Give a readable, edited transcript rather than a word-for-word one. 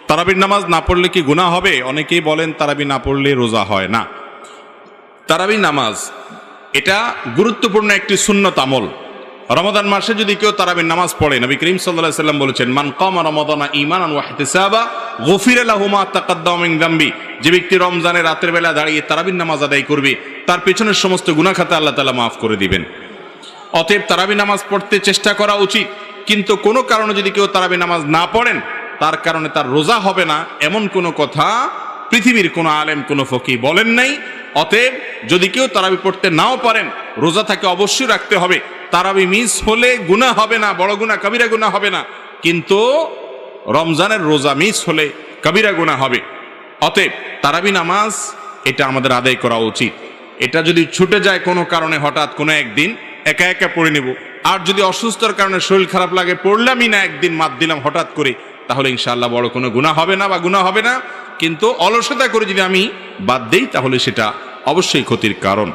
তারাবির নামাজ না পড়লে কি গুনাহ হবে? অনেকেই বলেন তারাবি না পড়লে রোজা হয় না। তারাবি নামাজ এটা গুরুত্বপূর্ণ একটি সুন্নত আমল। রমাদান মাসে যদি কেউ তারাবির নামাজ পড়ে, নবী করিম সাল্লাল্লাহু আলাইহি সাল্লাম বলেছেন, মান কামা রমাদানা ঈমানান ওয়া ইহতিসাবা গুফিরা লাহু মা তাকাদ্দামা মিন যামবি। যে ব্যক্তি রমজানের রাতের বেলা দাঁড়িয়ে তারাবির নামাজ আদায় করবে, তার পেছনের সমস্ত গুনাহ খাতা আল্লাহ তাআলা মাফ করে দিবেন। অতএব তারাবি নামাজ পড়তে চেষ্টা করা উচিত। কিন্তু কোনো কারণে যদি কেউ তারাবি নামাজ না পড়েন, তার কারণে তার রোজা হবে না, এমন কোনো কথা পৃথিবীর কোনো আলেম, কোনো ফকিহ বলেন নাই। অতএব যদি কেউ তারাবি পড়তে নাও পারেন, রোজা তাকে অবশ্যই রাখতে হবে। তারাবি মিস হলে গুনাহ হবে না, বড় গুনাহ কবিরা গুনাহ হবে না, কিন্তু রমজানের রোজা মিস হলে কবিরা গুনাহ হবে। অতএব তারাবি নামাজ এটা আমাদের আদায় করা উচিত। এটা যদি ছুটে যায় কোনো কারণে, হঠাৎ কোনো একদিন একা একা পড়ে নেব। আর যদি অসুস্থতার কারণে শরীর খারাপ লাগে, পড়লামই না, একদিন মাত দিলাম হঠাৎ করে, তাহলে ইনশাআল্লাহ বড় কোনো গুনাহ হবে না বা গুনাহ হবে না। কিন্তু অলসতা করে যদি আমি বাদ দেই, তাহলে সেটা অবশ্যই ক্ষতির কারণ।